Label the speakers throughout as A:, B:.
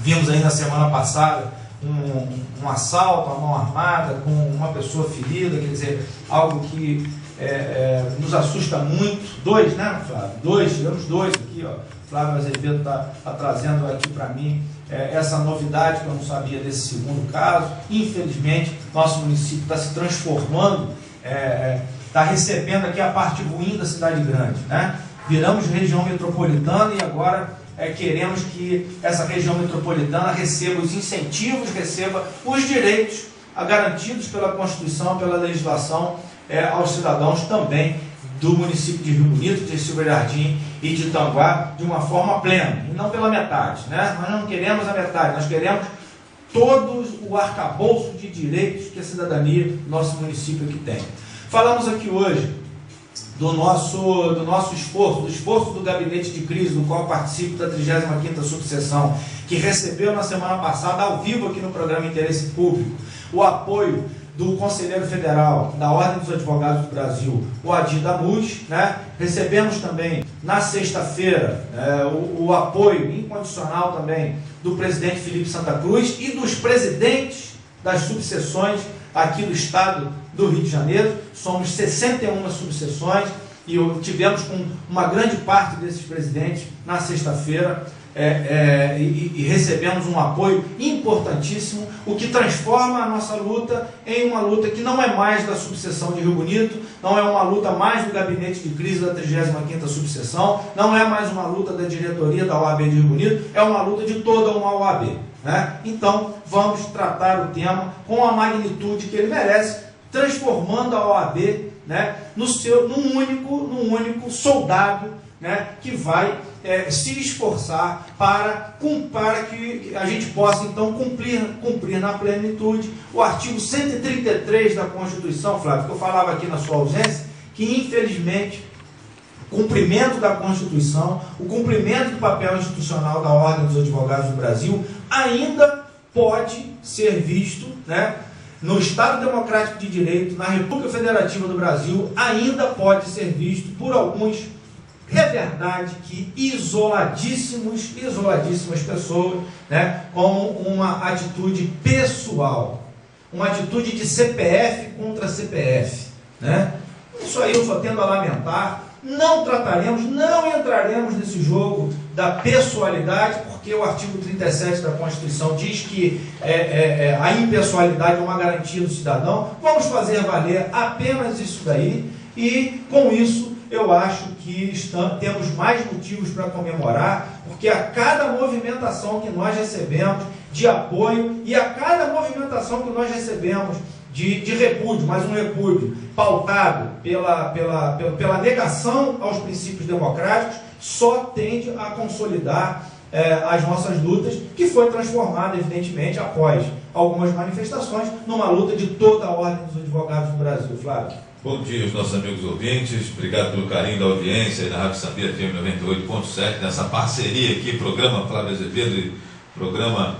A: Vimos aí na semana passada um assalto à mão armada com uma pessoa ferida, quer dizer, algo que nos assusta muito. Dois, né, Flávio? Tivemos dois aqui, ó. Flávio Azevedo está trazendo aqui para mim essa novidade que eu não sabia desse segundo caso. Infelizmente, nosso município está se transformando, está recebendo aqui a parte ruim da cidade grande, né? Viramos região metropolitana e agora queremos que essa região metropolitana receba os incentivos, receba os direitos garantidos pela Constituição, pela legislação aos cidadãos também do município de Rio Bonito, de Silva Jardim e de Itanguá, de uma forma plena, e não pela metade, né? Nós não queremos a metade, nós queremos todo o arcabouço de direitos que a cidadania do nosso município aqui tem. Falamos aqui hoje do nosso esforço, do esforço do gabinete de crise, do qual participo da 35ª subseção, que recebeu na semana passada, ao vivo aqui no programa Interesse Público, o apoio do Conselheiro Federal da Ordem dos Advogados do Brasil, o Adir Damus, né? Recebemos também, na sexta-feira, o apoio incondicional também do presidente Felipe Santa Cruz e dos presidentes das subseções aqui do estado do Rio de Janeiro. Somos 61 subseções e tivemos com uma grande parte desses presidentes na sexta-feira e recebemos um apoio importantíssimo, o que transforma a nossa luta em uma luta que não é mais da subseção de Rio Bonito, não é uma luta mais do gabinete de crise da 35ª subseção, não é mais uma luta da diretoria da OAB de Rio Bonito, é uma luta de toda uma OAB, né? Então vamos tratar o tema com a magnitude que ele merece, transformando a OAB, né, num único soldado, né, que vai se esforçar para que a gente possa então cumprir na plenitude o artigo 133 da Constituição, Flávio, que eu falava aqui na sua ausência, que infelizmente o cumprimento da Constituição, o cumprimento do papel institucional da Ordem dos Advogados do Brasil ainda pode ser visto, né, no Estado Democrático de Direito, na República Federativa do Brasil, ainda pode ser visto por alguns, é verdade que isoladíssimas pessoas, né, com uma atitude pessoal, uma atitude de CPF contra CPF, né? Isso aí eu só tendo a lamentar. Não entraremos nesse jogo da pessoalidade, porque o artigo 37 da Constituição diz que a impessoalidade é uma garantia do cidadão. Vamos fazer valer apenas isso daí, e com isso eu acho que temos mais motivos para comemorar, porque a cada movimentação que nós recebemos de apoio e a cada movimentação que nós recebemos de repúdio, mas um repúdio pautado pela negação aos princípios democráticos, só tende a consolidar as nossas lutas, que foi transformada, evidentemente, após algumas manifestações, numa luta de toda a Ordem dos Advogados do Brasil. Flávio.
B: Bom dia aos nossos amigos ouvintes, obrigado pelo carinho da audiência na Rádio Sambi FM 98.7, nessa parceria aqui, programa Flávio Azevedo e programa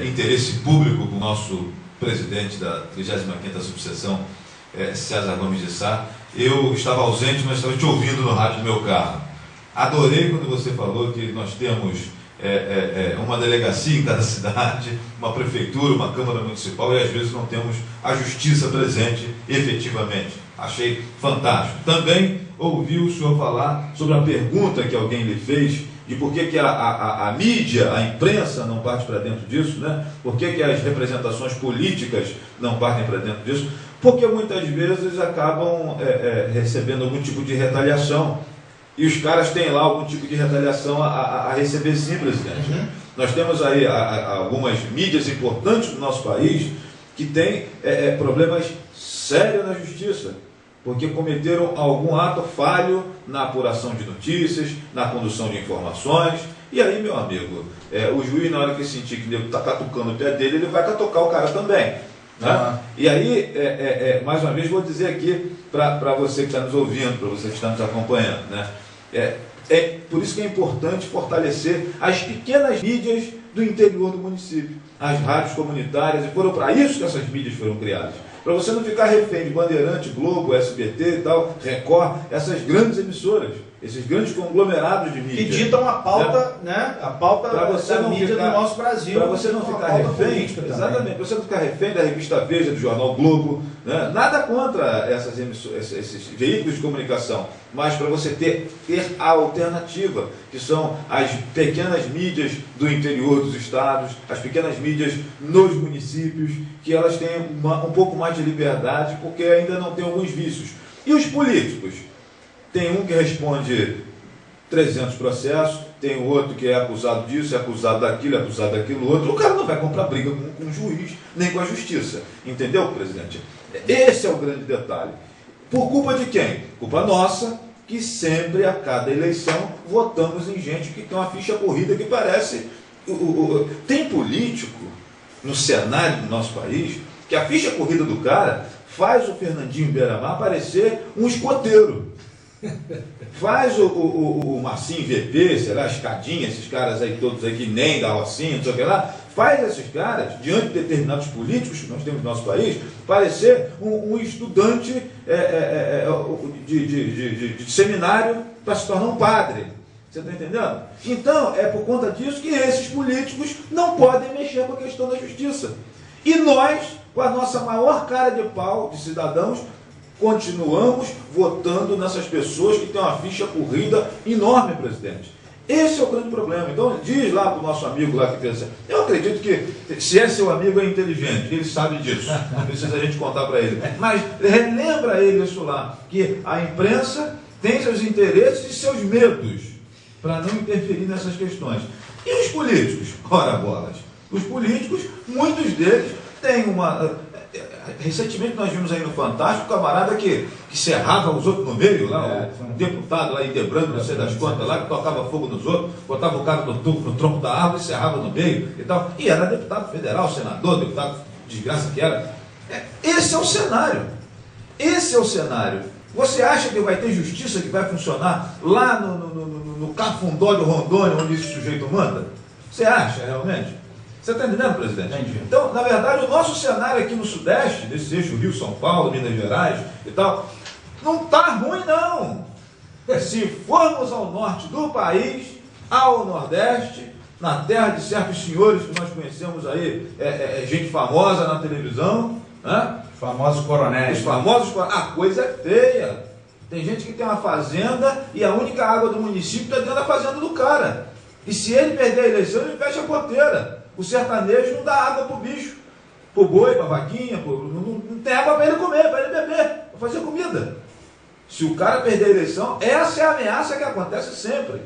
B: Interesse Público com o nosso presidente da 35ª subseção, César Gomes de Sá. Eu estava ausente, mas estava te ouvindo no rádio do meu carro. Adorei quando você falou que nós temos uma delegacia em cada cidade, uma prefeitura, uma Câmara Municipal, e às vezes não temos a justiça presente efetivamente. Achei fantástico. Também ouvi o senhor falar sobre a pergunta que alguém lhe fez de por que a mídia, a imprensa não parte para dentro disso, né? Por que as representações políticas não partem para dentro disso? Porque muitas vezes acabam recebendo algum tipo de retaliação, e os caras têm lá algum tipo de retaliação a receber, sim, presidente. Uhum. Nós temos aí algumas mídias importantes do nosso país que têm problemas sérios na justiça, porque cometeram algum ato falho na apuração de notícias, na condução de informações. E aí, meu amigo, o juiz, na hora que sentir que o nego está catucando o pé dele, ele vai catucar o cara também, né? E aí, mais uma vez, vou dizer aqui para você que está nos ouvindo, para você que está nos acompanhando, né? Por isso que é importante fortalecer as pequenas mídias do interior do município, as rádios comunitárias, e foram para isso que essas mídias foram criadas. Para você não ficar refém de Bandeirante, Globo, SBT e tal, Record, essas grandes emissoras. esses grandes conglomerados de mídia.
A: Que ditam a pauta, né? A pauta da mídia do nosso Brasil.
B: Para você não ficar refém, exatamente, para você não ficar refém da revista Veja, do Jornal Globo, né? Nada contra esses veículos de comunicação, mas para você ter a alternativa, que são as pequenas mídias do interior dos estados, as pequenas mídias nos municípios, que elas têm um pouco mais de liberdade, porque ainda não tem alguns vícios. E os políticos? Tem um que responde 300 processos, tem o outro que é acusado disso, é acusado daquilo outro. O cara não vai comprar briga com o juiz, nem com a justiça. Entendeu, presidente? Esse é o grande detalhe. Por culpa de quem? Culpa nossa, que sempre, a cada eleição, votamos em gente que tem uma ficha corrida que parece... Tem político no cenário do nosso país que a ficha corrida do cara faz o Fernandinho Beiramar parecer um escoteiro. Faz o Marcinho VP, sei lá, Escadinha, esses caras aí todos aí que nem da Rocinha, não sei o que lá, faz esses caras, diante de determinados políticos que nós temos no nosso país, parecer um estudante de seminário para se tornar um padre. Você está entendendo? Então, é por conta disso que esses políticos não podem mexer com a questão da justiça. E nós, com a nossa maior cara de pau de cidadãos, continuamos votando nessas pessoas que têm uma ficha corrida enorme, presidente. Esse é o grande problema. Então, diz lá para o nosso amigo lá que pensa, eu acredito que se é seu amigo é inteligente, ele sabe disso, não precisa a gente contar para ele. Mas relembra ele isso lá, que a imprensa tem seus interesses e seus medos para não interferir nessas questões. E os políticos? Ora bolas. Os políticos, muitos deles têm uma... Recentemente nós vimos aí no Fantástico um camarada que serrava os outros no meio, lá, um deputado lá em Debrando, não sei das contas, lá, que tocava fogo nos outros, botava o cara no tronco da árvore e serrava no meio e tal. E era deputado federal, senador, deputado desgraça que era. Esse é o cenário. Esse é o cenário. Você acha que vai ter justiça que vai funcionar lá no Cafundó de Rondônia, onde esse sujeito manda? Você acha realmente? Você está entendendo, presidente?
A: Entendi.
B: Então, na verdade, o nosso cenário aqui no Sudeste, nesse eixo Rio, São Paulo, Minas Gerais e tal, não está ruim, não. Se formos ao norte do país, ao Nordeste, na terra de certos senhores que nós conhecemos aí, gente famosa na televisão, né?
A: Os famosos coronéis.
B: Os famosos coronéis. A coisa é feia. Tem gente que tem uma fazenda e a única água do município está dentro da fazenda do cara. E se ele perder a eleição, ele fecha a porteira. O sertanejo não dá água para o bicho, para o boi, para a vaquinha, não tem água para ele comer, para ele beber, para fazer comida. Se o cara perder a eleição, essa é a ameaça que acontece sempre.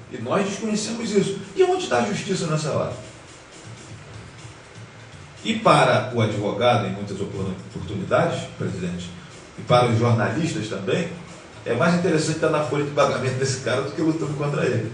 B: E nós desconhecemos isso. E onde está a justiça nessa hora? E para o advogado, em muitas oportunidades, presidente, e para os jornalistas também, é mais interessante estar na folha de pagamento desse cara do que lutando contra ele.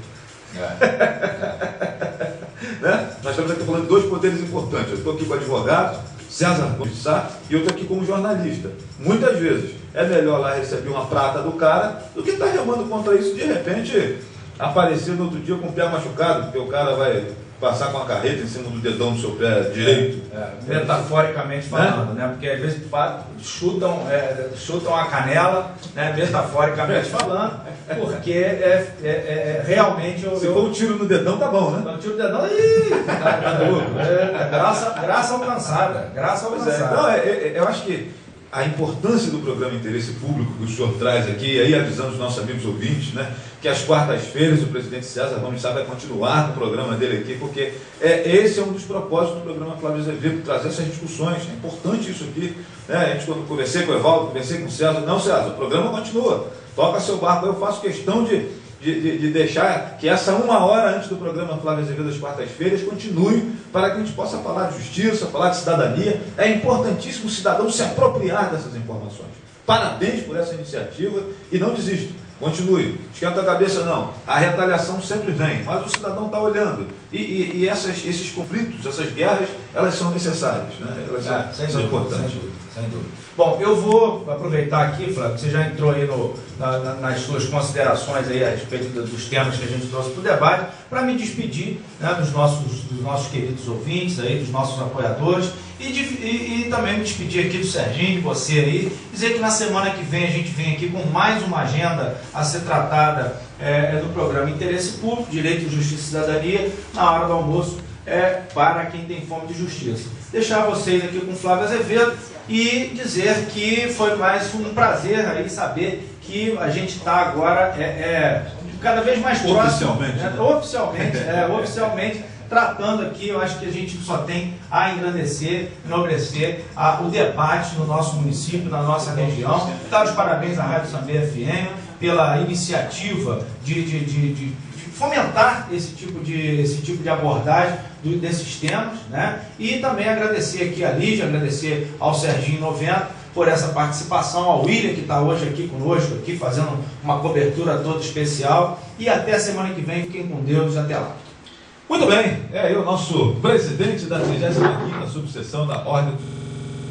B: Né? Nós estamos aqui falando de dois poderes importantes. Eu estou aqui com o advogado, César Gomes de Sá, e eu estou aqui como jornalista. Muitas vezes é melhor lá receber uma prata do cara do que estar remando contra isso, de repente aparecer no outro dia com o pé machucado, porque o cara vai passar com a carreta em cima do dedão do seu pé direito.
A: Metaforicamente falando, né? Porque às vezes chutam a canela, né? Metaforicamente falando, porque realmente...
B: Se for um tiro no dedão, tá bom, né?
A: Um tiro no dedão, graça alcançada. Graça alcançada.
B: Então, eu acho que a importância do programa Interesse Público que o senhor traz aqui, aí avisando os nossos amigos ouvintes, né, que às quartas-feiras o presidente César Gomes Sá vai continuar no programa dele aqui, porque esse é um dos propósitos do programa Flávio Azevedo, trazer essas discussões. É importante isso aqui. Né? A gente, quando conversei com o Evaldo, conversei com o César, não, César, o programa continua, toca seu barco. Eu faço questão de deixar que essa 1 hora antes do programa Flávio Azevedo das quartas-feiras continue, para que a gente possa falar de justiça, falar de cidadania. É importantíssimo o cidadão se apropriar dessas informações. Parabéns por essa iniciativa e não desista. Continue. Esquenta a cabeça, não. A retaliação sempre vem, mas o cidadão está olhando. E esses conflitos, essas guerras, elas são necessárias. Né? Elas são importantes.
A: Sem dúvida. Bom, eu vou aproveitar aqui, Flávio, que você já entrou aí nas suas considerações aí a respeito dos temas que a gente trouxe para o debate, para me despedir, né, dos nossos queridos ouvintes, aí, dos nossos apoiadores, E também me despedir aqui do Serginho, de você aí, dizer que na semana que vem a gente vem aqui com mais uma agenda a ser tratada do programa Interesse Público, Direito, Justiça e Cidadania, na hora do almoço, para quem tem fome de justiça. Deixar vocês aqui com Flávio Azevedo e dizer que foi mais um prazer aí saber que a gente está agora cada vez mais próximo. Oficialmente, tratando aqui, eu acho que a gente só tem a engrandecer, enobrecer o debate no nosso município, na nossa região. Dar os parabéns à Rádio Sambia FM pela iniciativa de fomentar esse tipo de abordagem desses temas, né? E também agradecer aqui a Lídia, agradecer ao Serginho 90 por essa participação, ao William que está hoje aqui conosco, aqui fazendo uma cobertura toda especial, e até a semana que vem, fiquem com Deus, até lá.
B: Muito bem, é aí o nosso presidente da 35ª subseção da Ordem dos